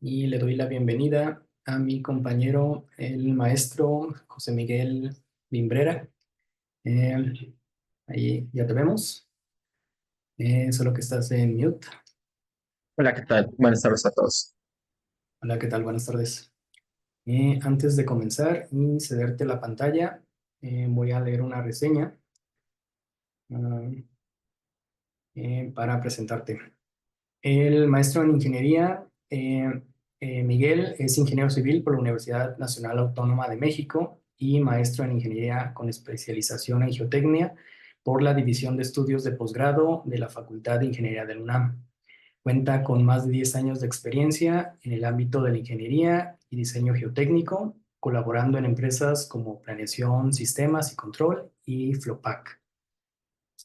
y le doy la bienvenida a mi compañero, el maestro José Miguel Bimbrera. Eh, Ahí ya te vemos, solo que estás en mute. Hola, ¿qué tal? Buenas tardes a todos. Hola, ¿qué tal? Buenas tardes. Antes de comenzar y cederte la pantalla, voy a leer una reseña ah, para presentarte. El maestro en ingeniería, Miguel, es ingeniero civil por la Universidad Nacional Autónoma de México y maestro en ingeniería con especialización en geotecnia por la División de Estudios de Posgrado de la Facultad de Ingeniería del UNAM. Cuenta con más de 10 años de experiencia en el ámbito de la ingeniería y diseño geotécnico, colaborando en empresas como Planeación, Sistemas y Control y Flopac.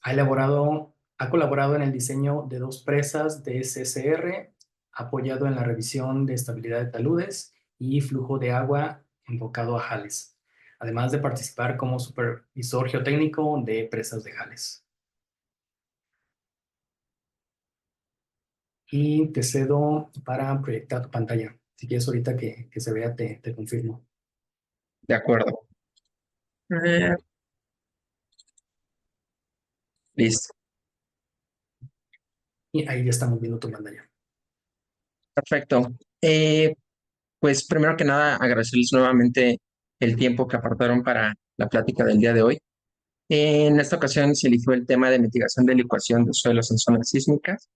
Ha colaborado en el diseño de dos presas de SSR, apoyado en la revisión de estabilidad de taludes y flujo de agua enfocado a jales, además de participar como supervisor geotécnico de presas de jales. Y te cedo para proyectar tu pantalla. Si quieres ahorita que se vea, te confirmo. De acuerdo. Eh, Listo. Y ahí ya estamos viendo tu pantalla. Perfecto. Eh, pues primero que nada, agradecerles nuevamente el tiempo que apartaron para la plática del día de hoy. En esta ocasión se eligió el tema de mitigación de licuación de suelos en zonas sísmicas.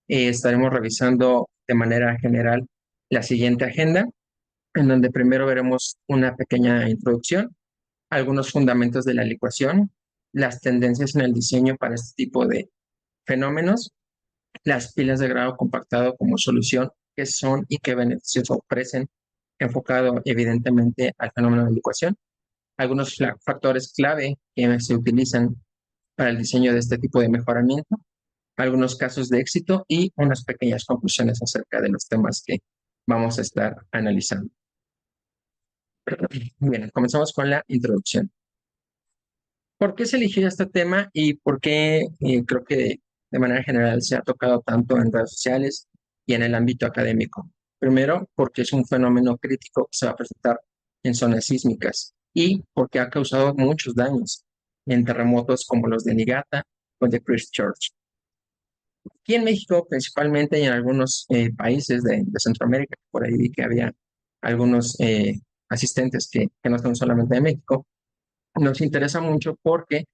Estaremos revisando de manera general la siguiente agenda, en donde primero veremos una pequeña introducción, algunos fundamentos de la licuación, las tendencias en el diseño para este tipo de fenómenos, las pilas de grado compactado como solución, qué son y qué beneficios ofrecen, enfocado evidentemente al fenómeno de licuación, algunos factores clave que se utilizan para el diseño de este tipo de mejoramiento, algunos casos de éxito y unas pequeñas conclusiones acerca de los temas que vamos a estar analizando. Bien, comenzamos con la introducción. ¿Por qué se eligió este tema y por qué creo que de manera general se ha tocado tanto en redes sociales y en el ámbito académico? Primero, porque es un fenómeno crítico que se va a presentar en zonas sísmicas y porque ha causado muchos daños en terremotos como los de Niigata o de Christchurch. Aquí en México, principalmente y en algunos países de Centroamérica, por ahí vi que había algunos asistentes que no son solamente de México, nos interesa mucho porque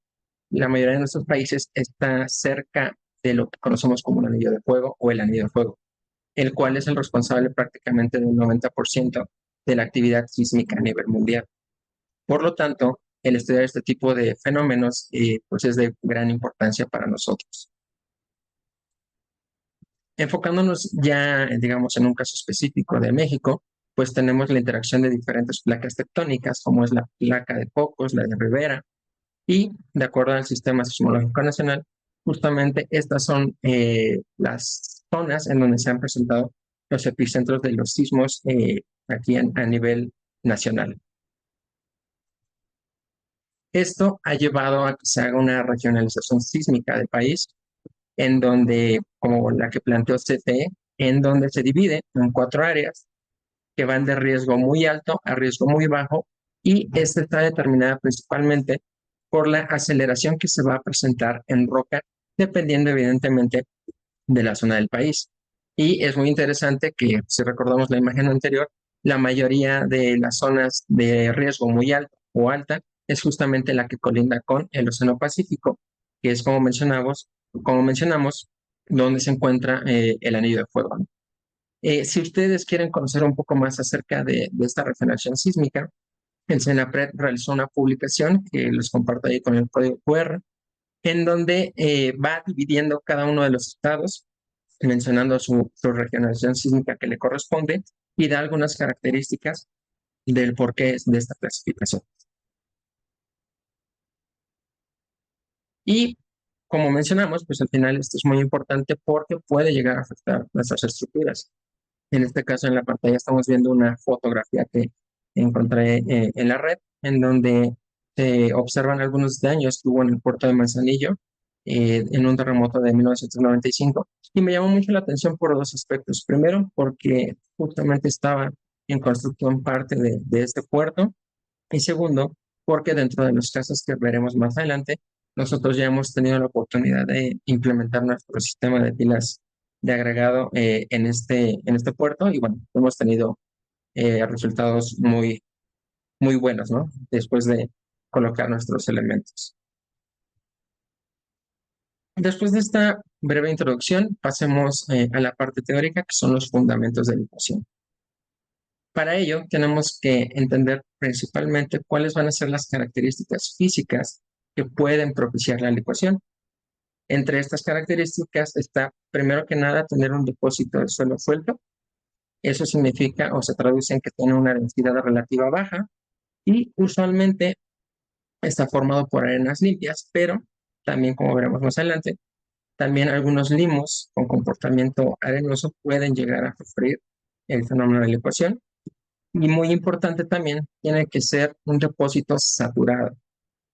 la mayoría de nuestros países está cerca de lo que conocemos como el anillo de fuego o el anillo de fuego, el cual es el responsable prácticamente del 90% de la actividad sísmica a nivel mundial. Por lo tanto, el estudiar este tipo de fenómenos pues es de gran importancia para nosotros. Enfocándonos ya, digamos, en un caso específico de México, pues tenemos la interacción de diferentes placas tectónicas, como es la placa de Pocos, la de Rivera, y de acuerdo al Sistema Sismológico Nacional, justamente estas son las zonas en donde se han presentado los epicentros de los sismos aquí a nivel nacional. Esto ha llevado a que se haga una regionalización sísmica del país, en donde, como la que planteó CTE, en donde se divide en cuatro áreas que van de riesgo muy alto a riesgo muy bajo, y esta está determinada principalmente por la aceleración que se va a presentar en roca, dependiendo evidentemente de la zona del país. Y es muy interesante que, si recordamos la imagen anterior, la mayoría de las zonas de riesgo muy alto o alta es justamente la que colinda con el Océano Pacífico, que es como mencionamos, donde se encuentra el anillo de fuego. Si ustedes quieren conocer un poco más acerca de esta regeneración sísmica, el CENAPRED realizó una publicación que les comparto ahí con el código QR, en donde va dividiendo cada uno de los estados, mencionando su regeneración sísmica que le corresponde y da algunas características del porqué de esta clasificación. Y como mencionamos, pues al final esto es muy importante porque puede llegar a afectar nuestras estructuras. En este caso, en la pantalla estamos viendo una fotografía que encontré en la red, en donde se observan algunos daños que hubo en el puerto de Manzanillo, en un terremoto de 1995 y me llamó mucho la atención por dos aspectos. Primero, porque justamente estaba en construcción parte de este puerto y segundo, porque dentro de los casos que veremos más adelante, nosotros ya hemos tenido la oportunidad de implementar nuestro sistema de pilas de agregado en este puerto y bueno, hemos tenido resultados muy buenos, ¿no? Después de colocar nuestros elementos. Después de esta breve introducción, pasemos a la parte teórica, que son los fundamentos de la ecuación. Para ello, tenemos que entender principalmente cuáles van a ser las características físicas que pueden propiciar la licuación. Entre estas características está, primero que nada, tener un depósito de suelo suelto. Eso significa o se traduce en que tiene una densidad relativa baja y usualmente está formado por arenas limpias, pero también, como veremos más adelante, también algunos limos con comportamiento arenoso pueden llegar a sufrir el fenómeno de licuación. Y muy importante también, tiene que ser un depósito saturado,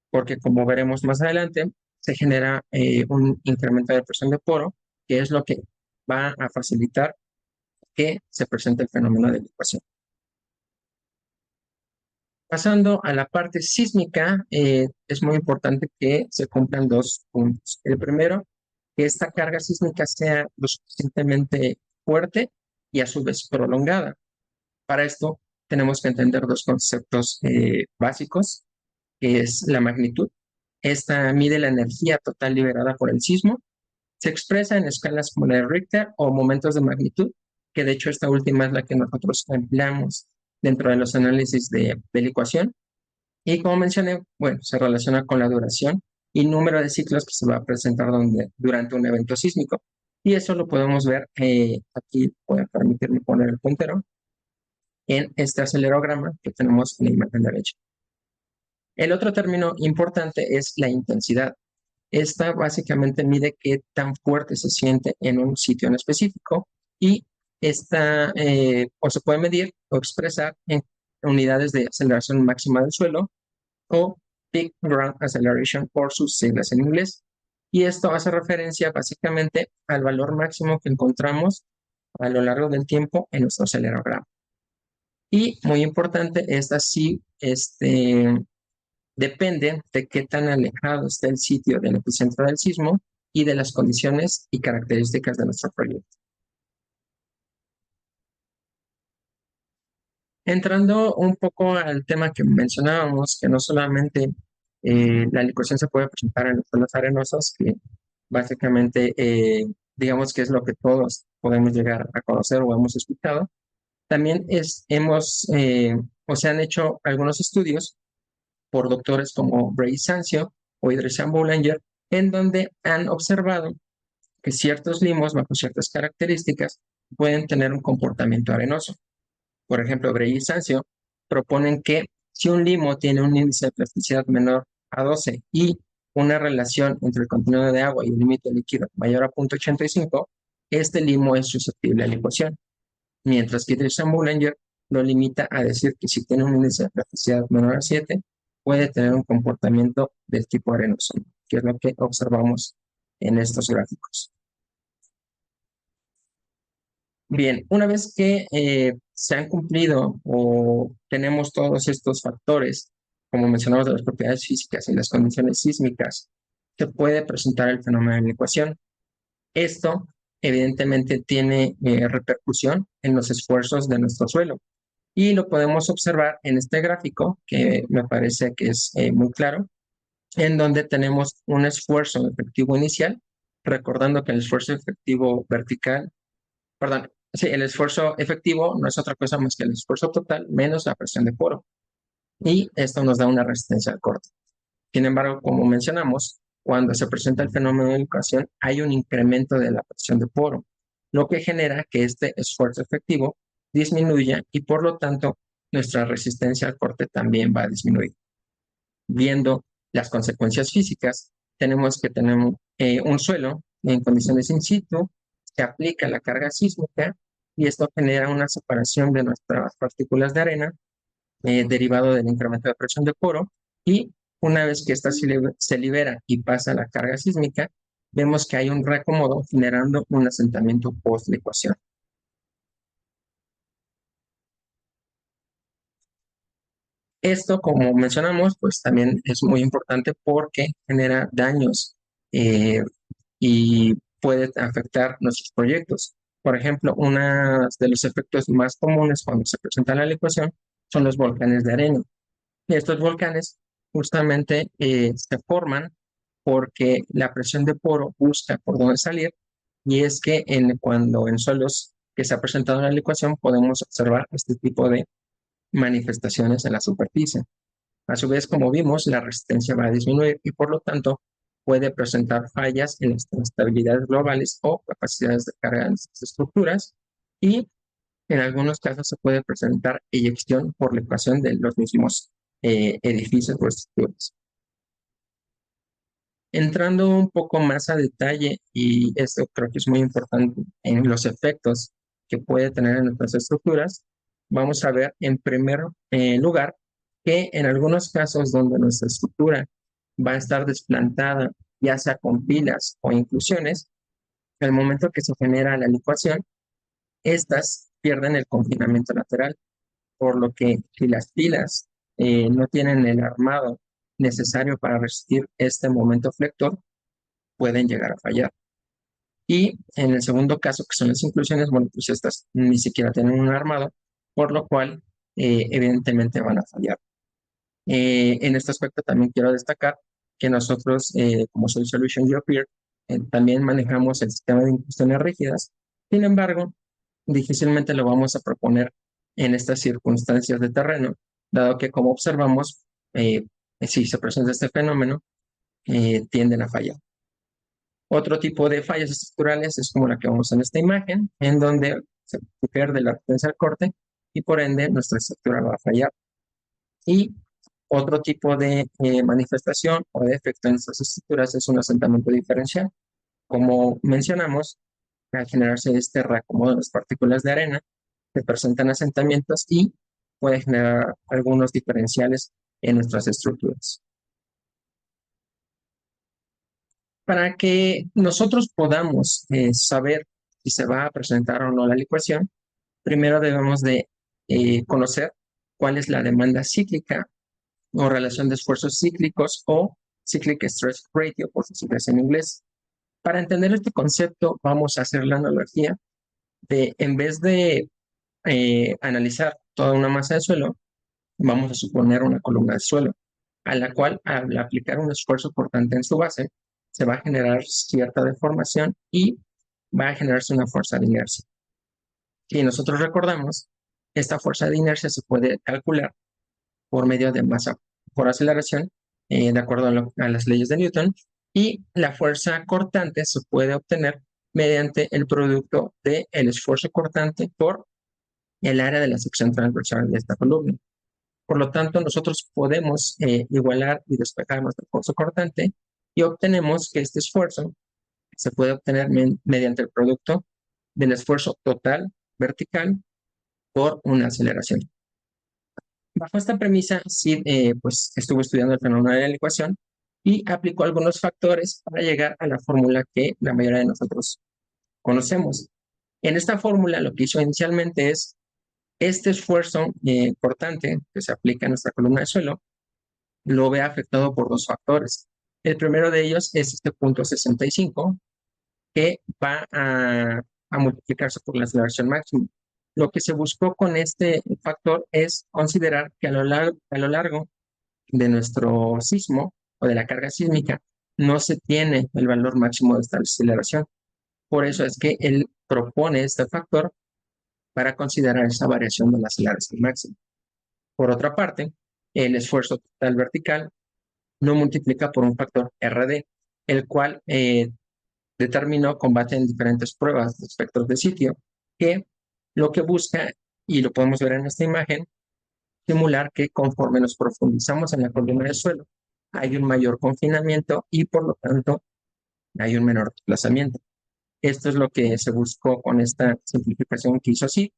porque como veremos más adelante, se genera un incremento de presión de poro, que es lo que va a facilitar que se presente el fenómeno de licuación. Pasando a la parte sísmica, es muy importante que se cumplan dos puntos. El primero, que esta carga sísmica sea lo suficientemente fuerte y a su vez prolongada. Para esto tenemos que entender dos conceptos básicos, que es la magnitud. Esta mide la energía total liberada por el sismo. Se expresa en escalas como la de Richter o momentos de magnitud, que de hecho esta última es la que nosotros empleamos dentro de los análisis de la ecuación. Y como mencioné, bueno, se relaciona con la duración y número de ciclos que se va a presentar durante un evento sísmico. Y eso lo podemos ver, aquí pueden permitirme poner el puntero, en este acelerograma que tenemos en la imagen derecha. El otro término importante es la intensidad. Esta básicamente mide qué tan fuerte se siente en un sitio en específico y esta o se puede medir o expresar en unidades de aceleración máxima del suelo o Peak Ground Acceleration por sus siglas en inglés. Y esto hace referencia básicamente al valor máximo que encontramos a lo largo del tiempo en nuestro acelerograma. Y muy importante, esta sí depende de qué tan alejado está el sitio del epicentro del sismo y de las condiciones y características de nuestro proyecto. Entrando un poco al tema que mencionábamos, que no solamente la licuación se puede presentar en los suelos arenosos, que básicamente digamos que es lo que todos podemos llegar a conocer o hemos escuchado, también o se han hecho algunos estudios por doctores como Bray Sancio o Idrisian Boulanger, en donde han observado que ciertos limos bajo ciertas características pueden tener un comportamiento arenoso. Por ejemplo, Bray y Sancio proponen que si un limo tiene un índice de plasticidad menor a 12 y una relación entre el contenido de agua y el límite líquido mayor a 0.85, este limo es susceptible a licuación. Mientras que Idrisian Boulanger lo limita a decir que si tiene un índice de plasticidad menor a 7, puede tener un comportamiento del tipo arenoso, que es lo que observamos en estos gráficos. Bien, una vez que se han cumplido o tenemos todos estos factores, como mencionamos de las propiedades físicas y las condiciones sísmicas, se puede presentar el fenómeno de la ecuación. Esto evidentemente tiene repercusión en los esfuerzos de nuestro suelo y lo podemos observar en este gráfico que me parece que es muy claro, en donde tenemos un esfuerzo efectivo inicial, recordando que el esfuerzo efectivo vertical, perdón, sí, el esfuerzo efectivo no es otra cosa más que el esfuerzo total menos la presión de poro. Y esto nos da una resistencia al corte. Sin embargo, como mencionamos, cuando se presenta el fenómeno de licuación, hay un incremento de la presión de poro, lo que genera que este esfuerzo efectivo disminuya y por lo tanto nuestra resistencia al corte también va a disminuir. Viendo las consecuencias físicas, tenemos que tener un suelo en condiciones in situ, se aplica la carga sísmica y esto genera una separación de nuestras partículas de arena derivado del incremento de presión de poro y una vez que esta se libera y pasa la carga sísmica, vemos que hay un reacomodo generando un asentamiento post-licuación. Esto, como mencionamos, pues también es muy importante porque genera daños eh, y puede afectar nuestros proyectos. Por ejemplo, uno de los efectos más comunes cuando se presenta la licuación son los volcanes de arena. Y estos volcanes justamente se forman porque la presión de poro busca por dónde salir, y es que cuando en suelos que se ha presentado en la licuación podemos observar este tipo de manifestaciones en la superficie. A su vez, como vimos, la resistencia va a disminuir y por lo tanto puede presentar fallas en las estabilidades globales o capacidades de carga en estas estructuras, y en algunos casos se puede presentar eyección por la ecuación de los mismos edificios o estructuras. Entrando un poco más a detalle, y esto creo que es muy importante en los efectos que puede tener en nuestras estructuras, vamos a ver en primer lugar que en algunos casos donde nuestra estructura va a estar desplantada, ya sea con pilas o inclusiones, al momento que se genera la licuación, estas pierden el confinamiento lateral, por lo que si las pilas no tienen el armado necesario para resistir este momento flector, pueden llegar a fallar. Y en el segundo caso, que son las inclusiones, bueno, pues estas ni siquiera tienen un armado, por lo cual evidentemente van a fallar. En este aspecto también quiero destacar que nosotros, como Soil Solution Geopeer, también manejamos el sistema de inclusiones rígidas. Sin embargo, difícilmente lo vamos a proponer en estas circunstancias de terreno, dado que, como observamos, si se presenta este fenómeno, tienden a fallar. Otro tipo de fallas estructurales es como la que vemos en esta imagen, en donde se pierde la resistencia al corte y por ende nuestra estructura va a fallar. Y otro tipo de manifestación o de efecto en estas estructuras es un asentamiento diferencial. Como mencionamos, al generarse este reacomodo de las partículas de arena, se presentan asentamientos y puede generar algunos diferenciales en nuestras estructuras. Para que nosotros podamos saber si se va a presentar o no la licuación, primero debemos de conocer cuál es la demanda cíclica o relación de esfuerzos cíclicos o Cyclic Stress Ratio, por sus siglas en inglés. Para entender este concepto, vamos a hacer la analogía de, en vez de analizar toda una masa de suelo, vamos a suponer una columna de suelo, a la cual, al aplicar un esfuerzo cortante en su base, se va a generar cierta deformación y va a generarse una fuerza de inercia. Y nosotros recordamos, esta fuerza de inercia se puede calcular por medio de masa por aceleración, de acuerdo a las leyes de Newton, y la fuerza cortante se puede obtener mediante el producto del esfuerzo cortante por el área de la sección transversal de esta columna. Por lo tanto, nosotros podemos igualar y despejar nuestro esfuerzo cortante y obtenemos que este esfuerzo se puede obtener mediante el producto del esfuerzo total vertical por una aceleración. Bajo esta premisa, sí, pues estuve estudiando el fenómeno de la ecuación y aplicó algunos factores para llegar a la fórmula que la mayoría de nosotros conocemos. En esta fórmula lo que hizo inicialmente es este esfuerzo cortante que se aplica en nuestra columna de suelo, lo ve afectado por dos factores. El primero de ellos es este punto 65, que va a multiplicarse por la aceleración máxima. Lo que se buscó con este factor es considerar que a lo largo de nuestro sismo o de la carga sísmica no se tiene el valor máximo de esta aceleración. Por eso es que él propone este factor para considerar esa variación de la aceleración máxima. Por otra parte, el esfuerzo total vertical lo multiplica por un factor RD, el cual determinó con base en diferentes pruebas de espectros de sitio, que lo que busca, y lo podemos ver en esta imagen, simular que conforme nos profundizamos en la columna del suelo, hay un mayor confinamiento y por lo tanto hay un menor desplazamiento. Esto es lo que se buscó con esta simplificación que hizo así.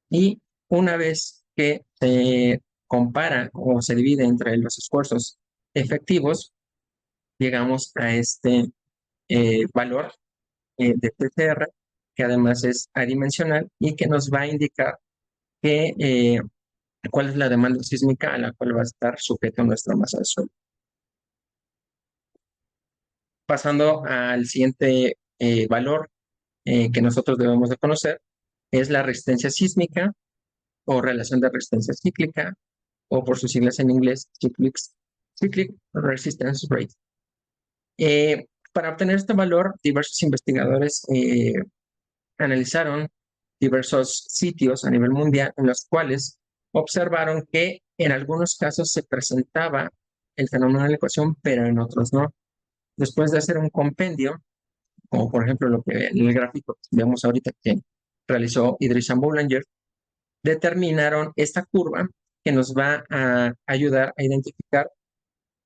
Y una vez que se compara o se divide entre los esfuerzos efectivos, llegamos a este valor de PCR, que además es adimensional y que nos va a indicar que, cuál es la demanda sísmica a la cual va a estar sujeto nuestra masa de suelo. Pasando al siguiente valor que nosotros debemos de conocer, es la resistencia sísmica o relación de resistencia cíclica, o por sus siglas en inglés, Cyclic Resistance Rate. Para obtener este valor, diversos investigadores analizaron diversos sitios a nivel mundial en los cuales observaron que en algunos casos se presentaba el fenómeno de la ecuación, pero en otros no. Después de hacer un compendio, como por ejemplo lo que en el gráfico que vemos ahorita que realizó Idrissa Boulanger, determinaron esta curva que nos va a ayudar a identificar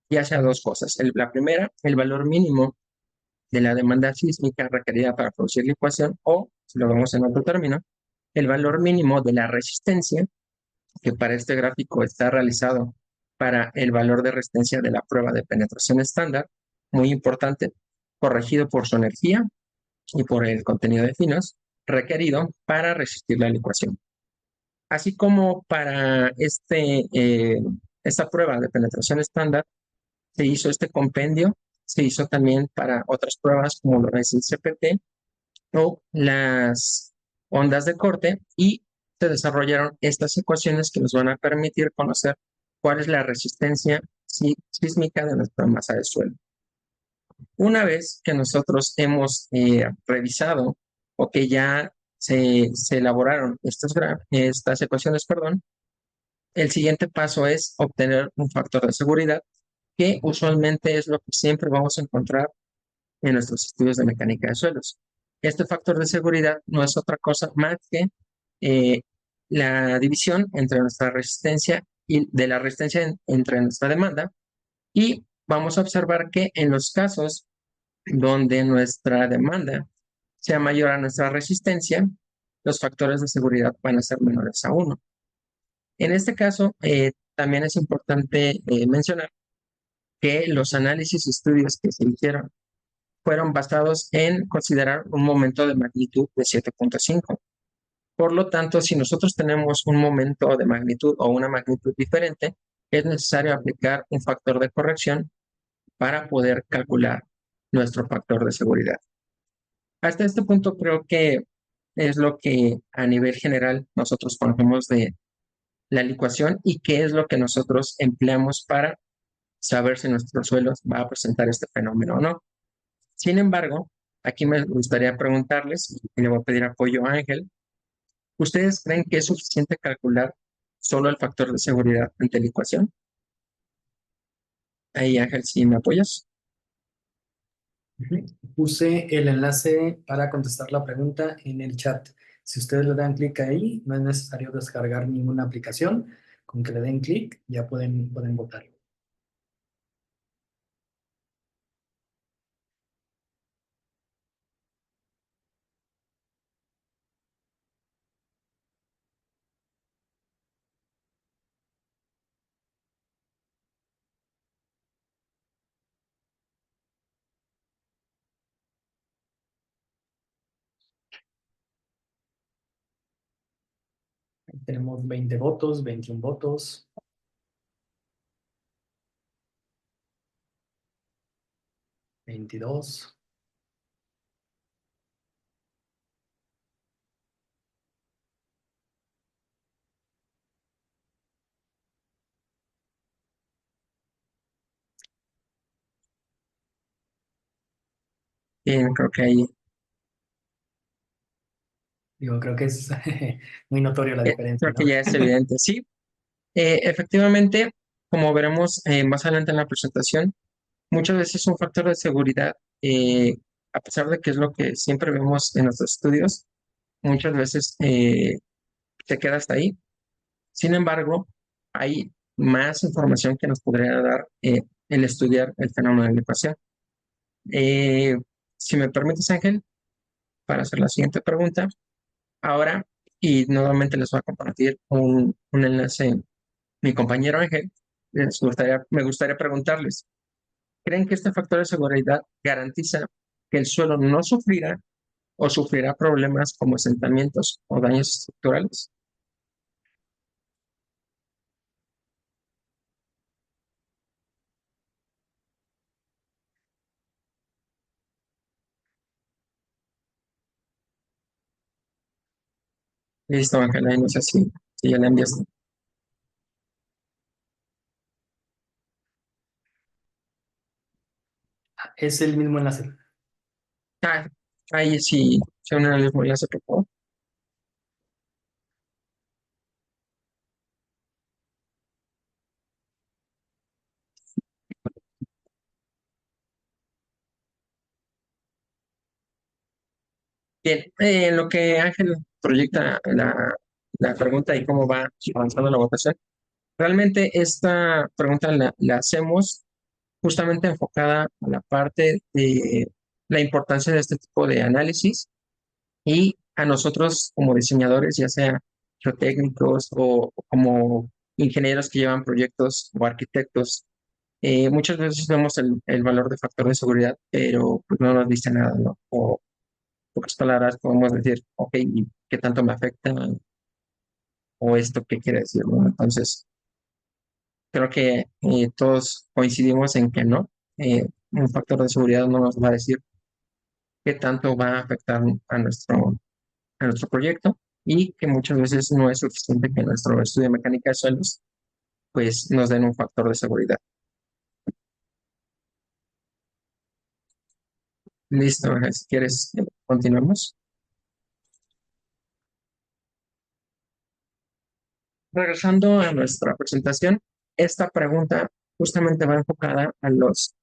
ya sea dos cosas. La primera, el valor mínimo de la demanda sísmica requerida para producir la ecuación, o, si lo vemos en otro término, el valor mínimo de la resistencia, que para este gráfico está realizado para el valor de resistencia de la prueba de penetración estándar, muy importante, corregido por su energía y por el contenido de finos requerido para resistir la licuación. Así como para esta prueba de penetración estándar, se hizo este compendio, se hizo también para otras pruebas como lo es el CPT o las ondas de corte, y se desarrollaron estas ecuaciones que nos van a permitir conocer cuál es la resistencia sísmica de nuestra masa de suelo. Una vez que nosotros hemos revisado o que ya se elaboraron estas ecuaciones, perdón, el siguiente paso es obtener un factor de seguridad, que usualmente es lo que siempre vamos a encontrar en nuestros estudios de mecánica de suelos. Este factor de seguridad no es otra cosa más que la división entre nuestra resistencia y de la resistencia entre nuestra demanda, y vamos a observar que en los casos donde nuestra demanda sea mayor a nuestra resistencia, los factores de seguridad van a ser menores a 1. En este caso, también es importante mencionar que los análisis y estudios que se hicieron fueron basados en considerar un momento de magnitud de 7.5. Por lo tanto, si nosotros tenemos un momento de magnitud o una magnitud diferente, es necesario aplicar un factor de corrección para poder calcular nuestro factor de seguridad. Hasta este punto creo que es lo que a nivel general nosotros conocemos de la licuación y qué es lo que nosotros empleamos para saber si nuestro suelo va a presentar este fenómeno o no. Sin embargo, aquí me gustaría preguntarles, y le voy a pedir apoyo a Ángel, ¿ustedes creen que es suficiente calcular solo el factor de seguridad ante la ecuación? Ahí, Ángel, si me apoyas. Puse el enlace para contestar la pregunta en el chat. Si ustedes le dan clic ahí, no es necesario descargar ninguna aplicación. Con que le den clic, ya pueden votar. Tenemos 20 votos, 21 votos. 22. Bien, creo que ahí, Digo, creo que es muy notorio la diferencia, creo ¿no? que ya es evidente. Sí, efectivamente, como veremos más adelante en la presentación, muchas veces un factor de seguridad, a pesar de que es lo que siempre vemos en nuestros estudios, muchas veces se queda hasta ahí. Sin embargo, hay más información que nos podría dar el estudiar el fenómeno de la ecuación. Eh, si me permites, Ángel, para hacer la siguiente pregunta, ahora, y nuevamente les voy a compartir un enlace, mi compañero Ángel, me gustaría preguntarles, ¿creen que este factor de seguridad garantiza que el suelo no sufrirá o sufrirá problemas como asentamientos o daños estructurales. Listo, Ángela, y no sé si ya la enviaste. Es el mismo enlace. Ah, ahí sí, se une al mismo enlace, por favor. Bien, en lo que Ángel proyecta la pregunta y cómo va avanzando la votación, realmente esta pregunta la hacemos justamente enfocada a la parte de la importancia de este tipo de análisis y a nosotros como diseñadores, ya sea geotécnicos o como ingenieros que llevan proyectos o arquitectos, muchas veces vemos el valor de factor de seguridad, pero pues no nos dice nada, ¿no? O pocas palabras podemos decir, ok, ¿y qué tanto me afecta? ¿O esto qué quiere decir, no? Entonces, creo que todos coincidimos en que no. Un factor de seguridad no nos va a decir qué tanto va a afectar a nuestro proyecto y que muchas veces no es suficiente que nuestro estudio de mecánica de suelos pues nos den un factor de seguridad. Listo, si quieres, continuamos. Regresando a nuestra presentación, esta pregunta justamente va enfocada a los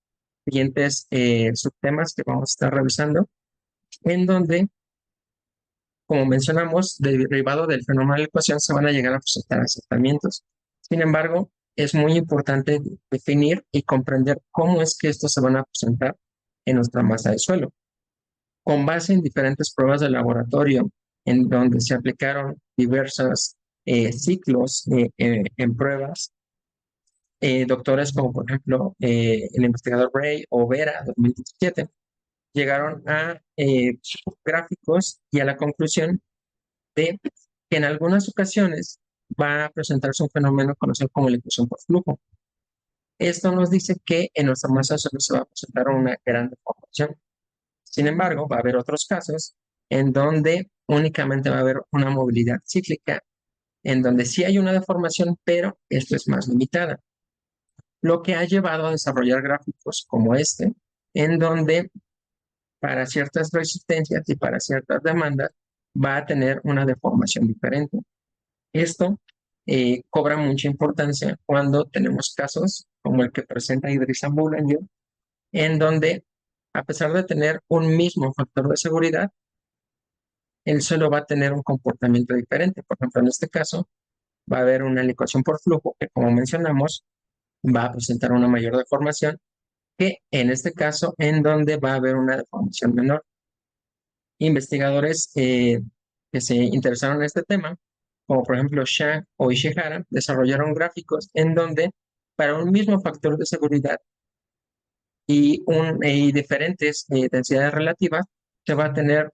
siguientes subtemas que vamos a estar revisando, en donde, como mencionamos, derivado del fenómeno de la ecuación se van a llegar a presentar asentamientos. Sin embargo, es muy importante definir y comprender cómo es que estos se van a presentar en nuestra masa de suelo. Con base en diferentes pruebas de laboratorio, en donde se aplicaron diversos ciclos en pruebas, doctores como por ejemplo el investigador Bray o Vera 2017 llegaron a gráficos y a la conclusión de que en algunas ocasiones va a presentarse un fenómeno conocido como la ecuación por flujo. Esto nos dice que en nuestra masa solo se va a presentar una gran deformación. Sin embargo, va a haber otros casos en donde únicamente va a haber una movilidad cíclica, en donde sí hay una deformación, pero esto es más limitada, lo que ha llevado a desarrollar gráficos como este, en donde para ciertas resistencias y para ciertas demandas va a tener una deformación diferente. Esto cobra mucha importancia cuando tenemos casos como el que presenta Idrissa Boulanger, en donde, a pesar de tener un mismo factor de seguridad, el suelo va a tener un comportamiento diferente. Por ejemplo, en este caso, va a haber una licuación por flujo que, como mencionamos, va a presentar una mayor deformación que en este caso, en donde va a haber una deformación menor. Investigadores que se interesaron en este tema, como por ejemplo Shah o Ishihara, desarrollaron gráficos en donde para un mismo factor de seguridad y diferentes densidades relativas, se va a tener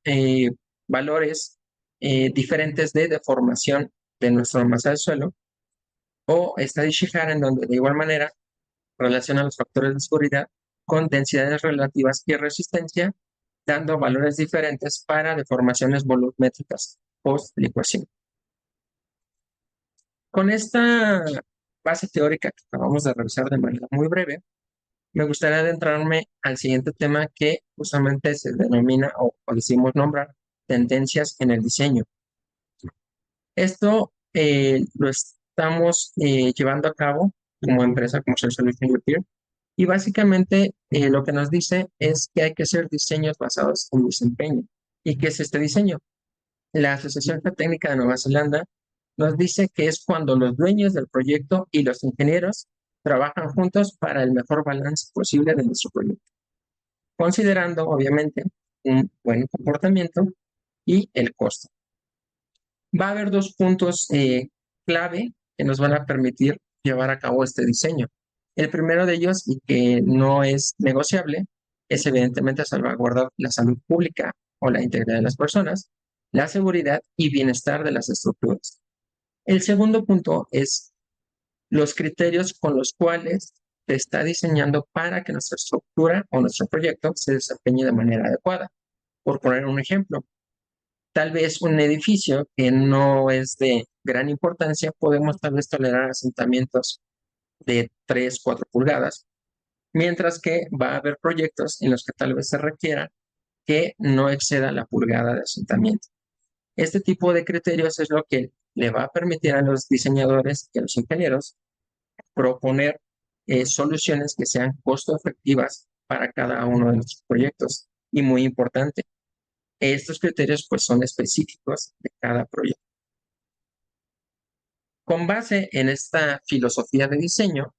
valores diferentes de deformación de nuestra masa de suelo, o está de Ishihara, en donde de igual manera relaciona los factores de seguridad con densidades relativas y resistencia, dando valores diferentes para deformaciones volumétricas post-licuación. Con esta base teórica que acabamos de revisar de manera muy breve, me gustaría adentrarme al siguiente tema que justamente se denomina o decimos nombrar tendencias en el diseño. Esto lo estamos llevando a cabo como empresa, como Solution Europeer, y básicamente lo que nos dice es que hay que hacer diseños basados en desempeño. ¿Y qué es este diseño? La Asociación Geotécnica de Nueva Zelanda nos dice que es cuando los dueños del proyecto y los ingenieros trabajan juntos para el mejor balance posible de nuestro proyecto, considerando obviamente un buen comportamiento y el costo. Va a haber dos puntos clave que nos van a permitir llevar a cabo este diseño. El primero de ellos, y que no es negociable, es evidentemente salvaguardar la salud pública o la integridad de las personas, la seguridad y bienestar de las estructuras. El segundo punto es los criterios con los cuales se está diseñando para que nuestra estructura o nuestro proyecto se desempeñe de manera adecuada. Por poner un ejemplo, tal vez un edificio que no es de gran importancia, podemos tal vez tolerar asentamientos de 3, 4 pulgadas, mientras que va a haber proyectos en los que tal vez se requiera que no exceda la pulgada de asentamiento. Este tipo de criterios es lo que le va a permitir a los diseñadores y a los ingenieros proponer soluciones que sean costo efectivas para cada uno de los proyectos. Y muy importante, estos criterios pues son específicos de cada proyecto. Con base en esta filosofía de diseño,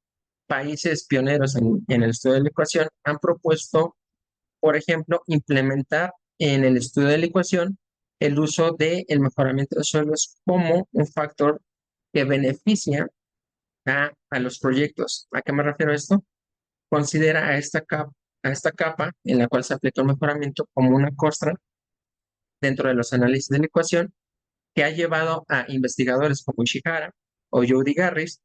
países pioneros en el estudio de la ecuación han propuesto, por ejemplo, implementar en el estudio de la ecuación el uso del mejoramiento de suelos como un factor que beneficia a los proyectos. ¿A qué me refiero a esto? Considera a esta capa en la cual se aplica el mejoramiento como una costra dentro de los análisis de la ecuación que ha llevado a investigadores como Ishihara o Jody Garris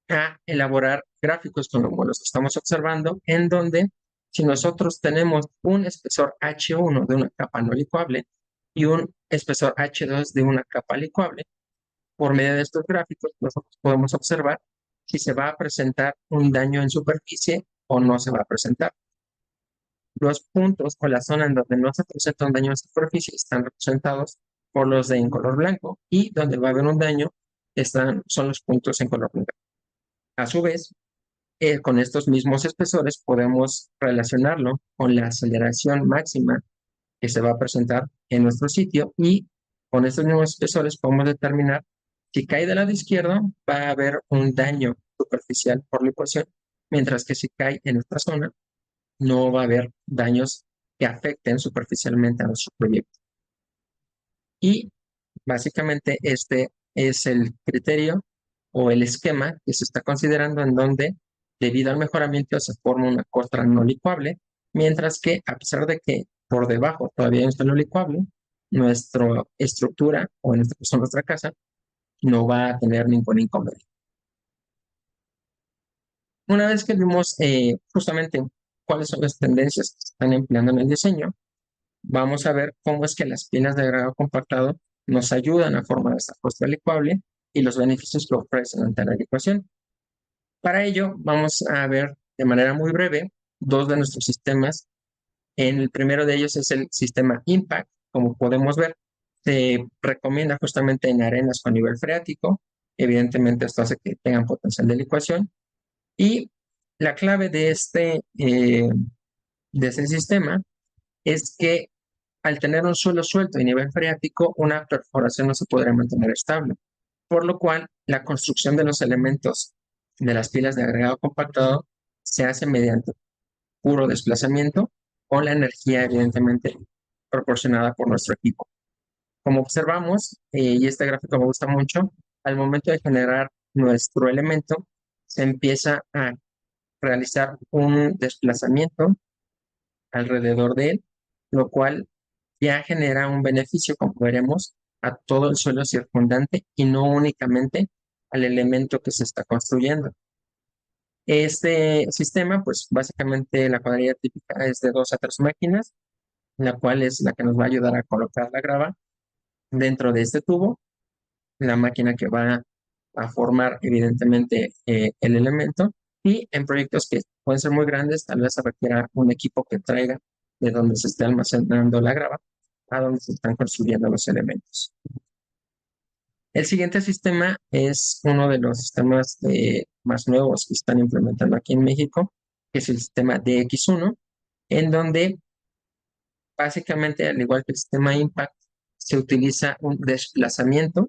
a elaborar gráficos como los que estamos observando, en donde si nosotros tenemos un espesor H1 de una capa no licuable y un espesor H2 de una capa licuable, por medio de estos gráficos nosotros podemos observar si se va a presentar un daño en superficie o no se va a presentar. Los puntos o la zona en donde no se presenta un daño en superficie están representados por los de en color blanco y donde va a haber un daño son los puntos en color blanco. A su vez, con estos mismos espesores podemos relacionarlo con la aceleración máxima que se va a presentar en nuestro sitio y con estos mismos espesores podemos determinar si cae del lado izquierdo va a haber un daño superficial por la ecuación, mientras que si cae en nuestra zona no va a haber daños que afecten superficialmente a nuestro proyecto. Y básicamente este es el criterio o el esquema que se está considerando en donde debido al mejoramiento se forma una costra no licuable, mientras que a pesar de que por debajo todavía hay un suelo licuable, nuestra estructura o en este caso nuestra casa no va a tener ningún inconveniente. Una vez que vimos justamente cuáles son las tendencias que se están empleando en el diseño, vamos a ver cómo es que las pilas de agregado compactado nos ayudan a formar esta costra licuable y los beneficios que ofrecen ante la licuación. Para ello, vamos a ver de manera muy breve dos de nuestros sistemas. El primero de ellos es el sistema Impact. Como podemos ver, se recomienda justamente en arenas con nivel freático. Evidentemente, esto hace que tengan potencial de licuación. Y la clave de este sistema es que al tener un suelo suelto y nivel freático, una perforación no se podrá mantener estable, por lo cual la construcción de los elementos de las pilas de agregado compactado se hace mediante puro desplazamiento con la energía evidentemente proporcionada por nuestro equipo. Como observamos, y este gráfico me gusta mucho, al momento de generar nuestro elemento, se empieza a realizar un desplazamiento alrededor de él, lo cual ya genera un beneficio, como veremos, a todo el suelo circundante y no únicamente al elemento que se está construyendo. Este sistema, pues básicamente la cuadrilla típica es de 2 a 3 máquinas, la cual es la que nos va a ayudar a colocar la grava dentro de este tubo, la máquina que va a formar evidentemente el elemento y en proyectos que pueden ser muy grandes, tal vez se requiera un equipo que traiga de donde se esté almacenando la grava a donde se están construyendo los elementos. El siguiente sistema es uno de los sistemas más nuevos que están implementando aquí en México, que es el sistema DX1, en donde básicamente, al igual que el sistema Impact, se utiliza un desplazamiento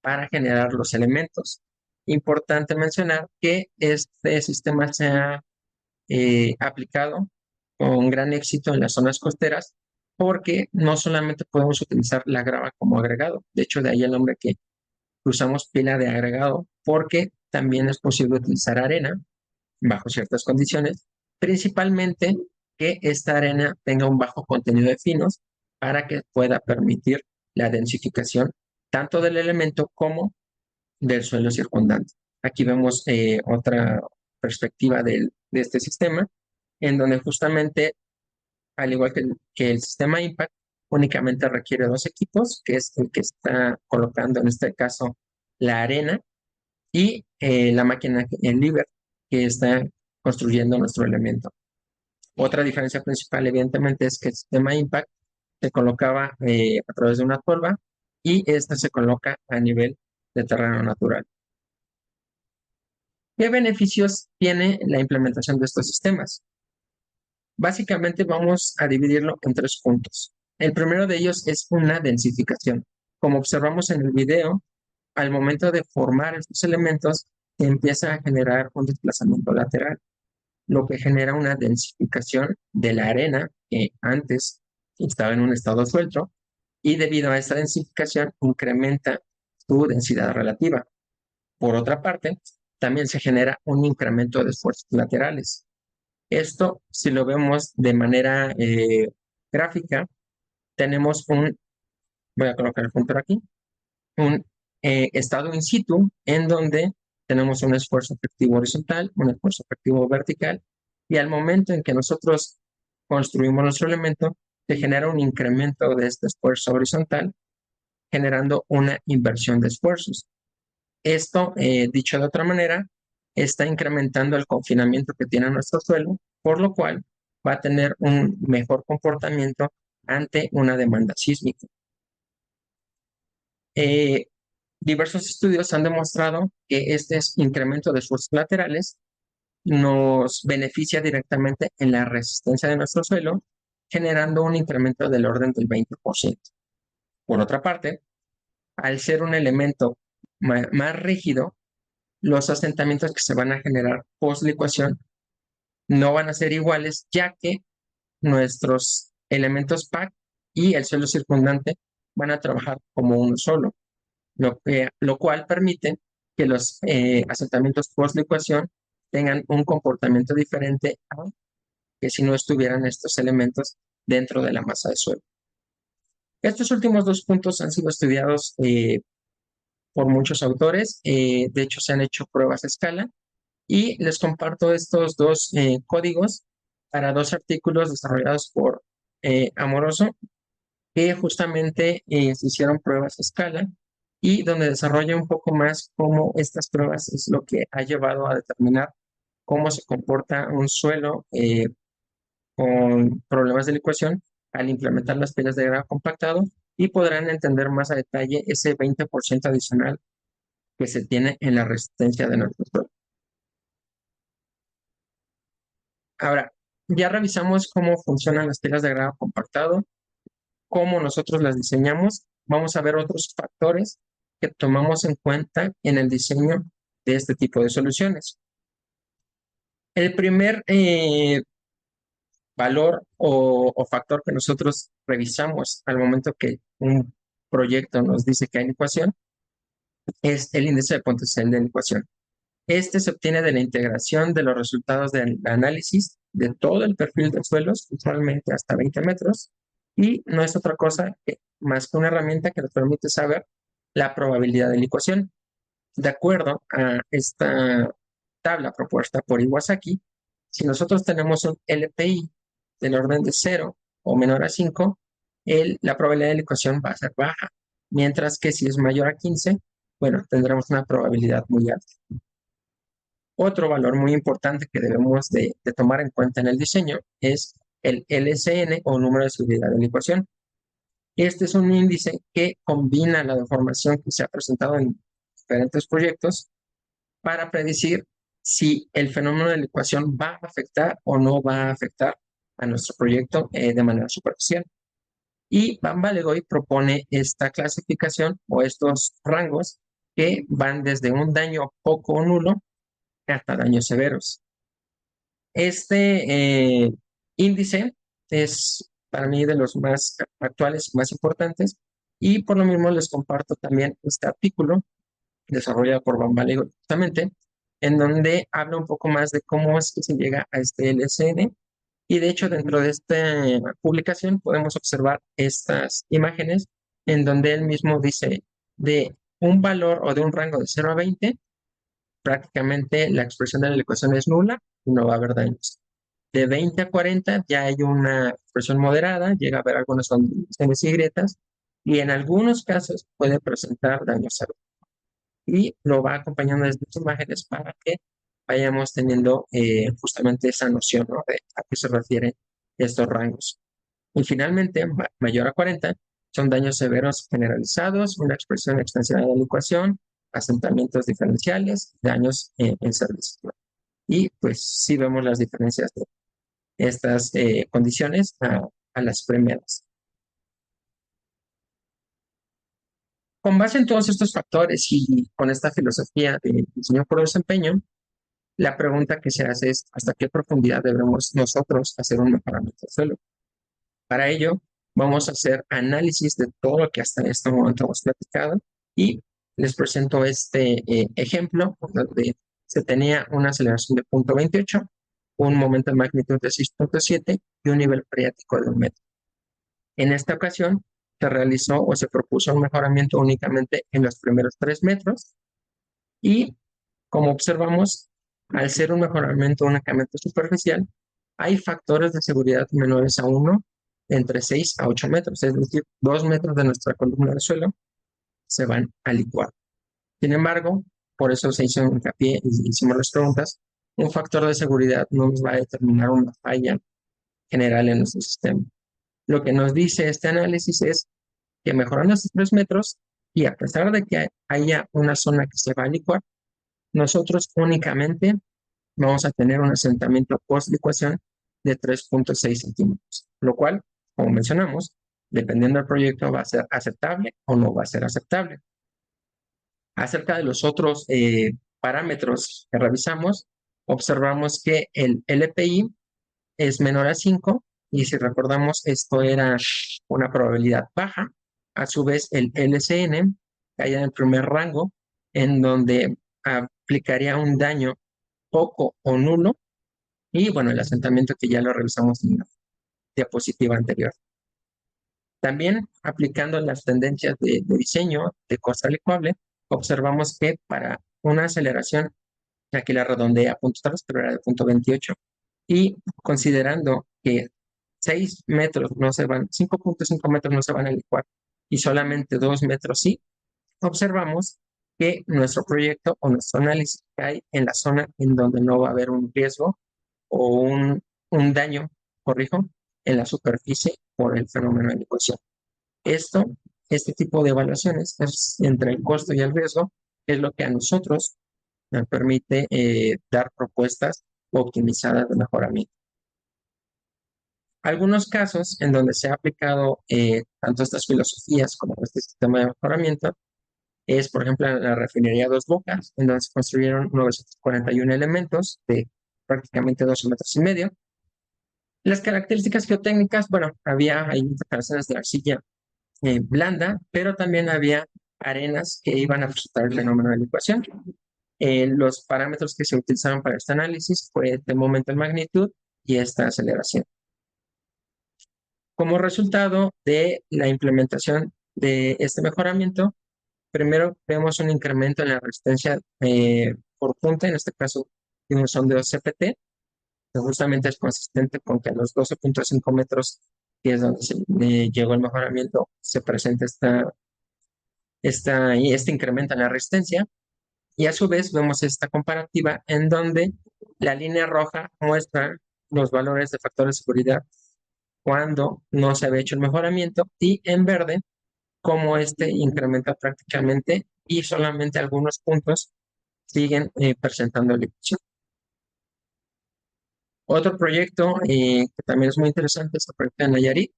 para generar los elementos. Importante mencionar que este sistema se ha aplicado con gran éxito en las zonas costeras porque no solamente podemos utilizar la grava como agregado, de hecho de ahí el nombre que usamos pila de agregado, porque también es posible utilizar arena bajo ciertas condiciones, principalmente que esta arena tenga un bajo contenido de finos para que pueda permitir la densificación tanto del elemento como del suelo circundante. Aquí vemos otra perspectiva de este sistema, en donde justamente, al igual que el sistema Impact, únicamente requiere dos equipos, que es el que está colocando en este caso la arena y la máquina en Liber, que está construyendo nuestro elemento. Otra diferencia principal, evidentemente, es que el sistema Impact se colocaba a través de una curva y esta se coloca a nivel de terreno natural. ¿Qué beneficios tiene la implementación de estos sistemas? Básicamente vamos a dividirlo en tres puntos. El primero de ellos es una densificación. Como observamos en el video, al momento de formar estos elementos, se empieza a generar un desplazamiento lateral, lo que genera una densificación de la arena que antes estaba en un estado suelto y debido a esta densificación incrementa su densidad relativa. Por otra parte, también se genera un incremento de esfuerzos laterales. Esto, si lo vemos de manera gráfica, tenemos voy a colocar el punto aquí, un estado in situ en donde tenemos un esfuerzo efectivo horizontal, un esfuerzo efectivo vertical, y al momento en que nosotros construimos nuestro elemento, se genera un incremento de este esfuerzo horizontal, generando una inversión de esfuerzos. Esto, dicho de otra manera, está incrementando el confinamiento que tiene nuestro suelo, por lo cual va a tener un mejor comportamiento ante una demanda sísmica. Diversos estudios han demostrado que este incremento de esfuerzos laterales nos beneficia directamente en la resistencia de nuestro suelo, generando un incremento del orden del 20%. Por otra parte, al ser un elemento más rígido, los asentamientos que se van a generar post licuación no van a ser iguales, ya que nuestros elementos PAC y el suelo circundante van a trabajar como uno solo, lo cual permite que los asentamientos post licuación tengan un comportamiento diferente a que si no estuvieran estos elementos dentro de la masa de suelo. Estos últimos dos puntos han sido estudiados por muchos autores, de hecho se han hecho pruebas a escala y les comparto estos dos códigos para dos artículos desarrollados por Amoroso, que justamente se hicieron pruebas a escala y donde desarrolla un poco más cómo estas pruebas es lo que ha llevado a determinar cómo se comporta un suelo con problemas de licuación al implementar las pilas de grado compactado y podrán entender más a detalle ese 20% adicional que se tiene en la resistencia de nuestro suelo. Ahora, ya revisamos cómo funcionan las pilas de grado compactado, cómo nosotros las diseñamos. Vamos a ver otros factores que tomamos en cuenta en el diseño de este tipo de soluciones. El primer valor o factor que nosotros revisamos al momento que un proyecto nos dice que hay licuación es el índice de potencial de licuación. Este se obtiene de la integración de los resultados del análisis de todo el perfil de suelos, usualmente hasta 20 metros, y no es otra cosa más que una herramienta que nos permite saber la probabilidad de licuación. De acuerdo a esta tabla propuesta por Iwasaki, si nosotros tenemos un LPI del orden de 0 o menor a 5, la probabilidad de licuación va a ser baja, mientras que si es mayor a 15, bueno, tendremos una probabilidad muy alta. Otro valor muy importante que debemos de tomar en cuenta en el diseño es el LSN o número de seguridad de licuación. Este es un índice que combina la deformación que se ha presentado en diferentes proyectos para predecir si el fenómeno de licuación va a afectar o no va a afectar a nuestro proyecto de manera superficial. Y Van Balegoy propone esta clasificación o estos rangos que van desde un daño poco o nulo hasta daños severos. Este índice es para mí de los más actuales y más importantes y por lo mismo les comparto también este artículo desarrollado por Van Balegoy justamente, en donde habla un poco más de cómo es que se llega a este LSN Y de hecho, dentro de esta publicación podemos observar estas imágenes en donde él mismo dice de un valor o de un rango de 0 a 20, prácticamente la expresión de la ecuación es nula y no va a haber daños. De 20 a 40 ya hay una expresión moderada, llega a haber algunas condiciones y grietas, y en algunos casos puede presentar daños severos. Y lo va acompañando de estas imágenes para que vayamos teniendo justamente esa noción, ¿no? De a qué se refieren estos rangos. Y finalmente, mayor a 40, son daños severos generalizados, una expresión extensiva de la ecuación, asentamientos diferenciales, daños en servicios, ¿no? Y pues sí vemos las diferencias de estas condiciones a las primeras. Con base en todos estos factores y con esta filosofía de diseño por desempeño, la pregunta que se hace es ¿hasta qué profundidad debemos nosotros hacer un mejoramiento del suelo? Para ello, vamos a hacer análisis de todo lo que hasta este momento hemos platicado y les presento este ejemplo donde se tenía una aceleración de 0.28, un momento de magnitud de 6.7 y un nivel freático de 1 metro. En esta ocasión, se realizó o se propuso un mejoramiento únicamente en los primeros 3 metros y, como observamos, al ser un mejoramiento únicamente superficial, hay factores de seguridad menores a 1 entre 6 a 8 metros, es decir, 2 metros de nuestra columna de suelo se van a licuar. Sin embargo, por eso se hizo hincapié y hicimos las preguntas, un factor de seguridad no nos va a determinar una falla general en nuestro sistema. Lo que nos dice este análisis es que mejorando estos 3 metros y a pesar de que haya una zona que se va a licuar, nosotros únicamente vamos a tener un asentamiento post-licuación de 3.6 centímetros, lo cual, como mencionamos, dependiendo del proyecto, va a ser aceptable o no va a ser aceptable. Acerca de los otros parámetros que revisamos, observamos que el LPI es menor a 5 y si recordamos, esto era una probabilidad baja. A su vez, el LCN cae en el primer rango, en donde aplicaría un daño poco o nulo. Y bueno, el asentamiento que ya lo revisamos en la diapositiva anterior. También aplicando las tendencias de diseño de costa licuable, observamos que para una aceleración, aquí la redondeé a 0.3, pero era de 0.28, y considerando que 6 metros no se van, 5.5 metros no se van a licuar y solamente 2 metros sí, observamos que nuestro proyecto o nuestro análisis cae en la zona en donde no va a haber un riesgo o un daño, corrijo, en la superficie por el fenómeno de licuación. Este tipo de evaluaciones es entre el costo y el riesgo, es lo que a nosotros nos permite dar propuestas optimizadas de mejoramiento. Algunos casos en donde se ha aplicado tanto estas filosofías como este sistema de mejoramiento es, por ejemplo, en la refinería Dos Bocas, en donde se construyeron 941 elementos de prácticamente 12 metros y medio. Las características geotécnicas, bueno, había ahí intercalaciones de arcilla blanda, pero también había arenas que iban a presentar el fenómeno de licuación. Los parámetros que se utilizaron para este análisis fue este momento en magnitud y esta aceleración. Como resultado de la implementación de este mejoramiento, primero vemos un incremento en la resistencia por punta, en este caso de un sondeo CPT, que justamente es consistente con que a los 12.5 metros, que es donde llegó el mejoramiento, se presenta este incremento en la resistencia. Y a su vez vemos esta comparativa en donde la línea roja muestra los valores de factores de seguridad cuando no se había hecho el mejoramiento y en verde cómo este incrementa prácticamente y solamente algunos puntos siguen presentando licuación. Otro proyecto que también es muy interesante es el proyecto de Nayarit,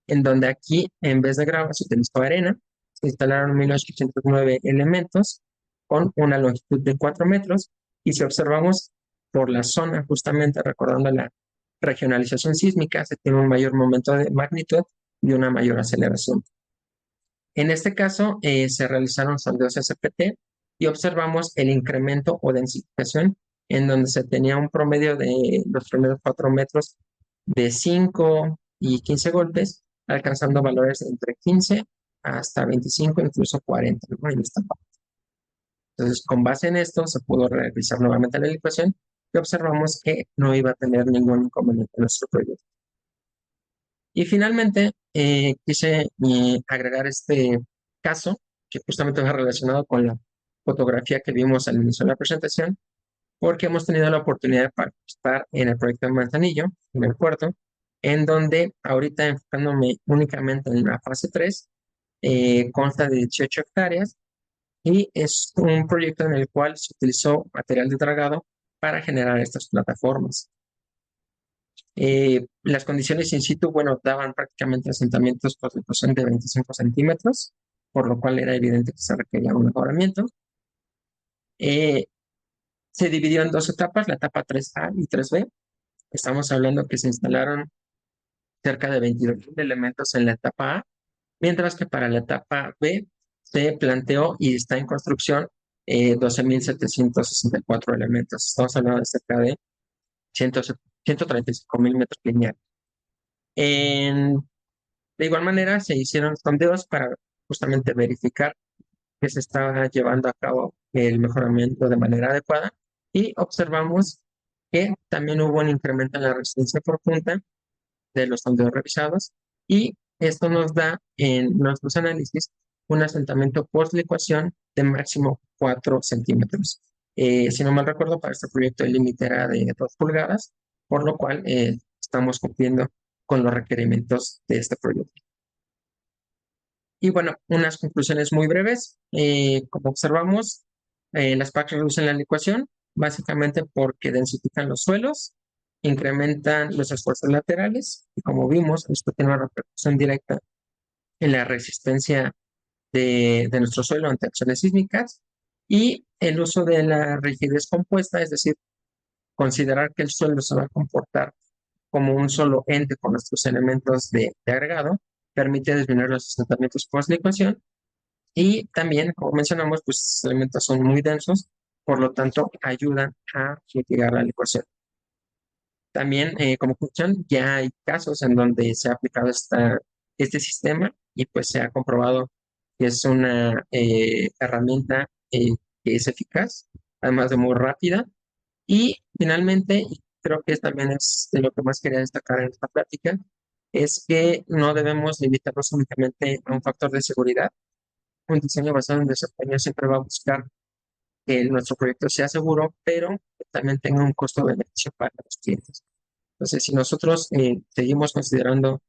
en donde aquí en vez de grava se utilizó arena, se instalaron 1809 elementos con una longitud de 4 metros y si observamos por la zona, justamente recordando la regionalización sísmica, se tiene un mayor momento de magnitud y una mayor aceleración. En este caso, se realizaron sondeos SPT y observamos el incremento o densificación en donde se tenía un promedio de los primeros 4 metros de 5 y 15 golpes, alcanzando valores entre 15 hasta 25, incluso 40, ¿no? En esta parte. Entonces, con base en esto, se pudo realizar nuevamente la ecuación y observamos que no iba a tener ningún inconveniente en nuestro proyecto. Y finalmente, quise agregar este caso, que justamente va relacionado con la fotografía que vimos al inicio de la presentación, porque hemos tenido la oportunidad de participar en el proyecto de Manzanillo, en el puerto, en donde ahorita enfocándome únicamente en la fase 3, consta de 18 hectáreas y es un proyecto en el cual se utilizó material de dragado para generar estas plataformas. Las condiciones in situ, bueno, daban prácticamente asentamientos por situación de 25 centímetros, por lo cual era evidente que se requería un mejoramiento. Eh, Se dividió en dos etapas, la etapa 3A y 3B. Estamos hablando que se instalaron cerca de 22.000 elementos en la etapa A, mientras que para la etapa B se planteó y está en construcción 12.764 elementos. Estamos hablando de cerca de 135.000 metros lineales. En De igual manera, se hicieron sondeos para justamente verificar que se estaba llevando a cabo el mejoramiento de manera adecuada y observamos que también hubo un incremento en la resistencia por punta de los sondeos revisados y esto nos da en nuestros análisis un asentamiento post-licuación de máximo 4 centímetros. Si no mal recuerdo, para este proyecto el límite era de 2 pulgadas, por lo cual estamos cumpliendo con los requerimientos de este proyecto. Y bueno, unas conclusiones muy breves. Como observamos, las PAC reducen la licuación, básicamente porque densifican los suelos, incrementan los esfuerzos laterales, y como vimos, esto tiene una repercusión directa en la resistencia de nuestro suelo ante acciones sísmicas, y el uso de la rigidez compuesta, es decir, considerar que el suelo se va a comportar como un solo ente con nuestros elementos de agregado, permite disminuir los asentamientos post-licuación y también, como mencionamos, pues estos elementos son muy densos, por lo tanto, ayudan a mitigar la licuación. También, como conclusión, ya hay casos en donde se ha aplicado este sistema y pues se ha comprobado que es una herramienta que es eficaz, además de muy rápida. Y finalmente, y creo que también es de lo que más quería destacar en esta plática, es que no debemos limitarnos únicamente a un factor de seguridad. Un diseño basado en desempeño siempre va a buscar que nuestro proyecto sea seguro, pero que también tenga un costo-beneficio para los clientes. Entonces, si nosotros seguimos considerando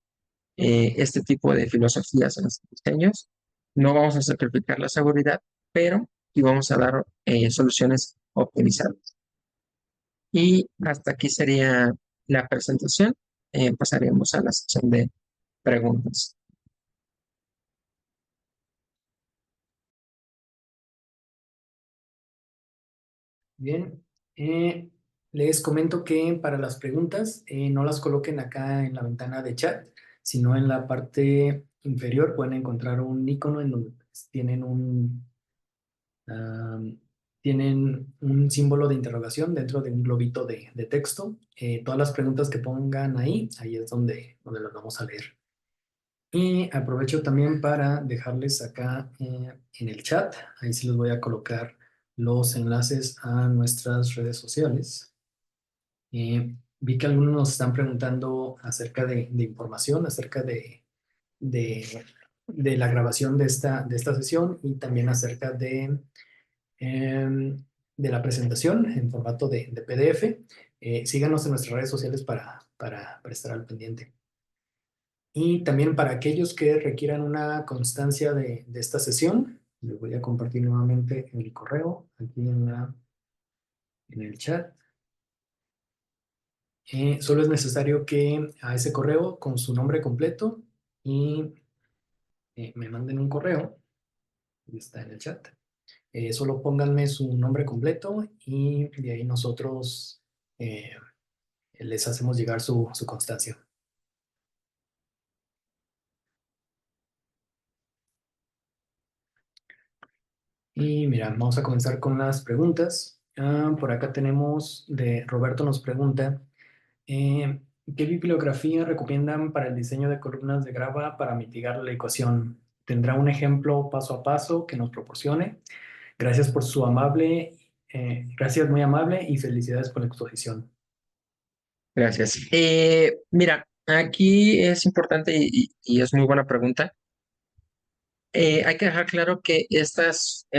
este tipo de filosofías en los diseños, no vamos a sacrificar la seguridad, pero sí vamos a dar soluciones optimizadas. Y hasta aquí sería la presentación. Pasaríamos a la sección de preguntas. Bien, les comento que para las preguntas no las coloquen acá en la ventana de chat, sino en la parte inferior pueden encontrar un icono en donde pues, tienen un símbolo de interrogación dentro de un globito de texto. Todas las preguntas que pongan ahí es donde las vamos a leer. Y aprovecho también para dejarles acá en el chat, ahí sí les voy a colocar los enlaces a nuestras redes sociales. Vi que algunos nos están preguntando acerca de información, acerca de, de la grabación de esta sesión y también acerca de la presentación en formato de PDF. Síganos en nuestras redes sociales para estar al pendiente. Y también para aquellos que requieran una constancia de esta sesión, les voy a compartir nuevamente el correo aquí en el chat. Solo es necesario que a ese correo con su nombre completo y me manden un correo, está en el chat. Solo pónganme su nombre completo y de ahí nosotros eh, les hacemos llegar su constancia. Y mira, vamos a comenzar con las preguntas. Por acá tenemos Roberto nos pregunta, ¿Qué bibliografía recomiendan para el diseño de columnas de grava para mitigar la ecuación? ¿Tendrá un ejemplo paso a paso que nos proporcione? Gracias por su amable, gracias muy amable y felicidades por la exposición. Gracias. Mira, aquí es importante y es muy buena pregunta. Hay que dejar claro que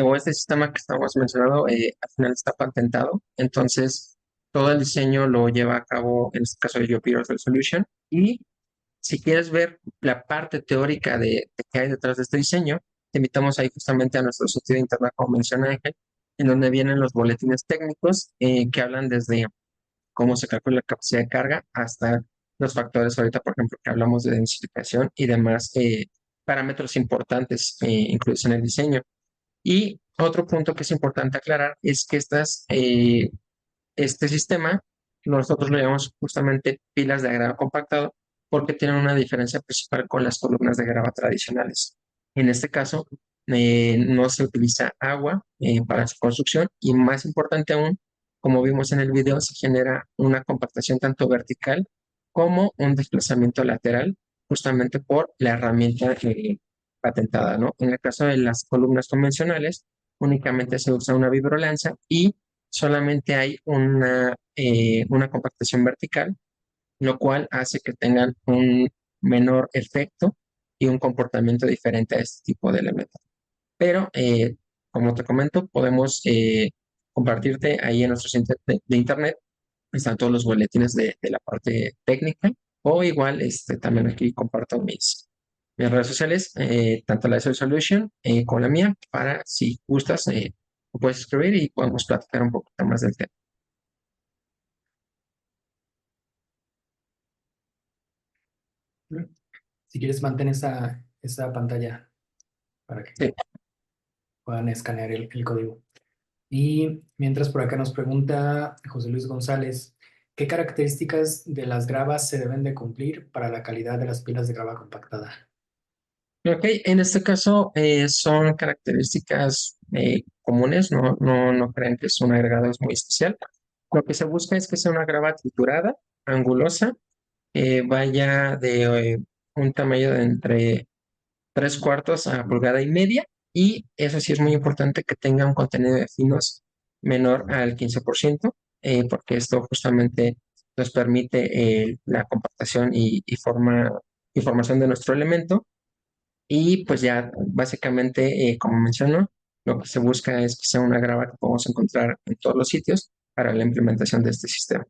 o este sistema que estamos mencionando al final está patentado, entonces todo el diseño lo lleva a cabo, en este caso de Jupyter Solution, y si quieres ver la parte teórica de qué hay detrás de este diseño, te invitamos ahí justamente a nuestro sitio de internet, como menciona Ángel, en donde vienen los boletines técnicos que hablan desde cómo se calcula la capacidad de carga hasta los factores ahorita, por ejemplo, que hablamos de densificación y demás parámetros importantes incluidos en el diseño. Y otro punto que es importante aclarar es que este sistema nosotros lo llamamos justamente pilas de grava compactado porque tienen una diferencia principal con las columnas de grava tradicionales. En este caso, no se utiliza agua para su construcción y más importante aún, como vimos en el video, se genera una compactación tanto vertical como un desplazamiento lateral justamente por la herramienta patentada, ¿no? En el caso de las columnas convencionales, únicamente se usa una vibrolanza y solamente hay una compactación vertical, lo cual hace que tengan un menor efecto y un comportamiento diferente a este tipo de elementos. Pero, como te comento, podemos compartirte ahí en nuestro sitio de internet, están todos los boletines de la parte técnica, o igual también aquí comparto mis redes sociales, tanto la de Soul Solution como la mía, para si gustas, me puedes escribir y podemos platicar un poquito más del tema. Si quieres, mantén esa pantalla para que Sí. puedan escanear el código. Y mientras por acá nos pregunta José Luis González, ¿qué características de las gravas se deben de cumplir para la calidad de las pilas de grava compactada? Ok, en este caso son características comunes, no crean que es un agregado muy especial. Lo que se busca es que sea una grava triturada, angulosa, vaya de un tamaño de entre 3/4 a pulgada y media, y eso sí es muy importante que tenga un contenido de finos menor al 15%, porque esto justamente nos permite la compactación y formación de nuestro elemento. Y pues ya básicamente, como menciono, lo que se busca es que sea una grava que podamos encontrar en todos los sitios para la implementación de este sistema.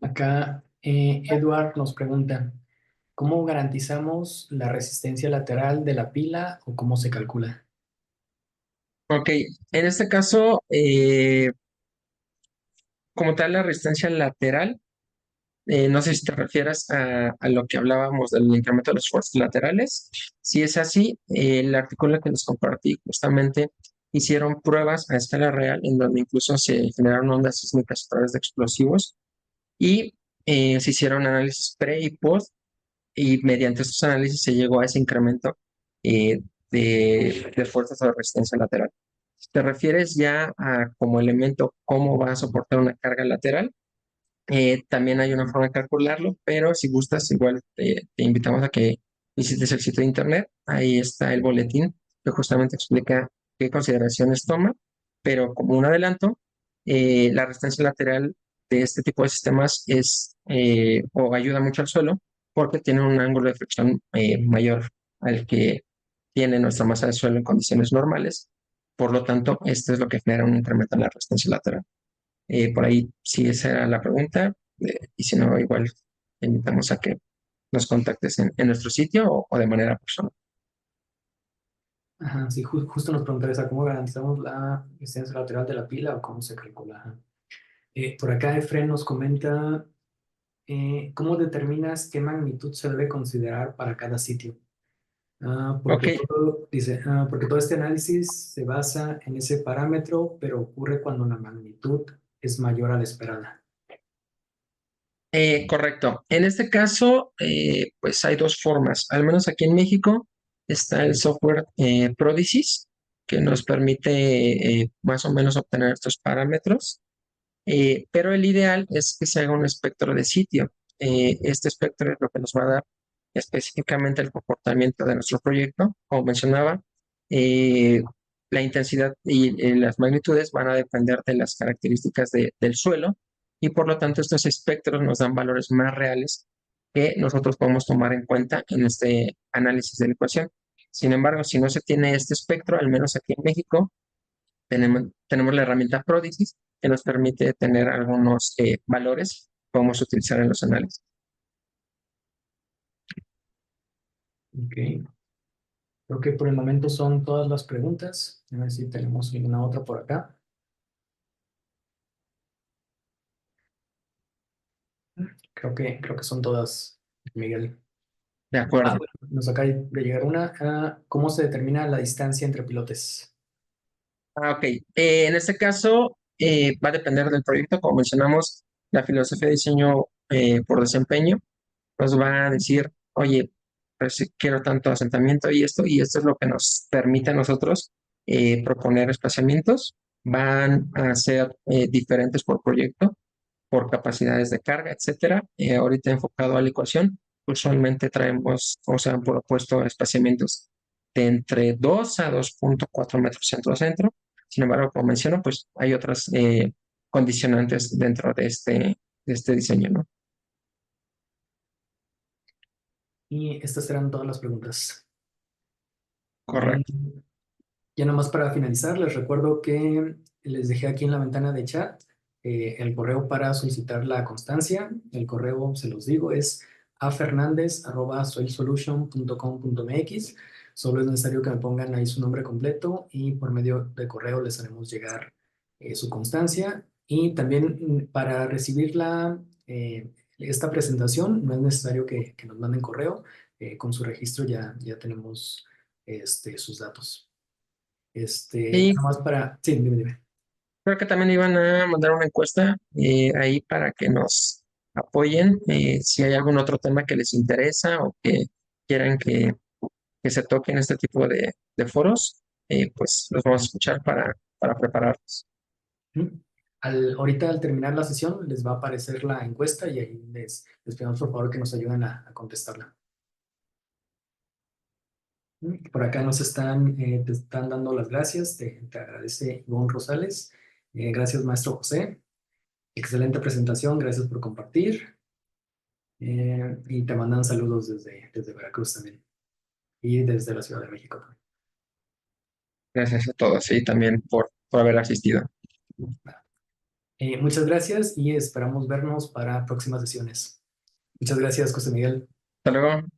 Acá Edward nos pregunta, ¿cómo garantizamos la resistencia lateral de la pila o cómo se calcula? Ok, en este caso, como tal, la resistencia lateral, no sé si te refieres a lo que hablábamos del incremento de los esfuerzos laterales. Si es así, el artículo que les compartí justamente hicieron pruebas a escala real en donde incluso se generaron ondas sísmicas a través de explosivos y se hicieron análisis pre y post y mediante estos análisis se llegó a ese incremento eh, de fuerzas de resistencia lateral. Si te refieres ya a como elemento cómo va a soportar una carga lateral, también hay una forma de calcularlo, pero si gustas, igual te invitamos a que visites el sitio de internet. Ahí está el boletín que justamente explica qué consideraciones toma, pero como un adelanto, la resistencia lateral de este tipo de sistemas o ayuda mucho al suelo porque tiene un ángulo de fricción mayor al que tiene nuestra masa de suelo en condiciones normales. Por lo tanto, esto es lo que genera un incremento en la resistencia lateral. Por ahí, si esa era la pregunta, y si no, igual te invitamos a que nos contactes en nuestro sitio o de manera personal. Ajá, sí, justo nos pregunta esa, ¿cómo garantizamos la resistencia lateral de la pila o cómo se calcula? Ajá. Por acá Efren nos comenta, ¿cómo determinas qué magnitud se debe considerar para cada sitio? Ok, Porque todo este análisis se basa en ese parámetro, pero ocurre cuando la magnitud es mayor a la esperada. correcto. En este caso, pues hay dos formas. Al menos aquí en México está el software Prodigy, que nos permite más o menos obtener estos parámetros. pero el ideal es que se haga un espectro de sitio. Este espectro es lo que nos va a dar específicamente el comportamiento de nuestro proyecto. Como mencionaba, eh, la intensidad y las magnitudes van a depender de las características del suelo y por lo tanto estos espectros nos dan valores más reales que nosotros podemos tomar en cuenta en este análisis de la ecuación. Sin embargo, si no se tiene este espectro, al menos aquí en México, tenemos la herramienta Prodigy que nos permite tener algunos valores que podemos utilizar en los análisis. Ok. Creo que por el momento son todas las preguntas. A ver si tenemos alguna otra por acá. Creo que son todas, Miguel. De acuerdo. Bueno, nos acaba de llegar una. ¿Cómo se determina la distancia entre pilotes? Ok. En este caso, va a depender del proyecto. Como mencionamos, la filosofía de diseño por desempeño nos va a decir, oye, pues si quiero tanto asentamiento y esto es lo que nos permite a nosotros proponer espaciamientos. Van a ser diferentes por proyecto, por capacidades de carga, etcétera. Ahorita enfocado a la ecuación, usualmente traemos o se han propuesto espaciamientos de entre 2 a 2,4 metros centro a centro. Sin embargo, como menciono, pues hay otras condicionantes dentro de este diseño, ¿no? Y estas eran todas las preguntas. Eh, Correcto. Ya nomás para finalizar, les recuerdo que les dejé aquí en la ventana de chat el correo para solicitar la constancia. El correo, se los digo, es afernandez@soilsolution.com.mx. Solo es necesario que me pongan ahí su nombre completo y por medio de correo les haremos llegar su constancia. Y también para recibir esta presentación no es necesario que nos manden correo. Con su registro ya tenemos sus datos. Y Nada más para. Sí, dime, dime. creo que también iban a mandar una encuesta ahí para que nos apoyen. Si hay algún otro tema que les interesa o que quieran que se toque en este tipo de foros, pues los vamos a escuchar para prepararlos. ¿Mm? Ahorita al terminar la sesión les va a aparecer la encuesta y ahí les pedimos por favor que nos ayuden a contestarla. Por acá te están dando las gracias, te agradece Ivonne Rosales. Gracias, maestro José. Excelente presentación, gracias por compartir. Y te mandan saludos desde Veracruz también y desde la Ciudad de México también. Gracias a todos y también por haber asistido. Muchas gracias y esperamos vernos para próximas sesiones. Muchas gracias, José Miguel. Hasta luego.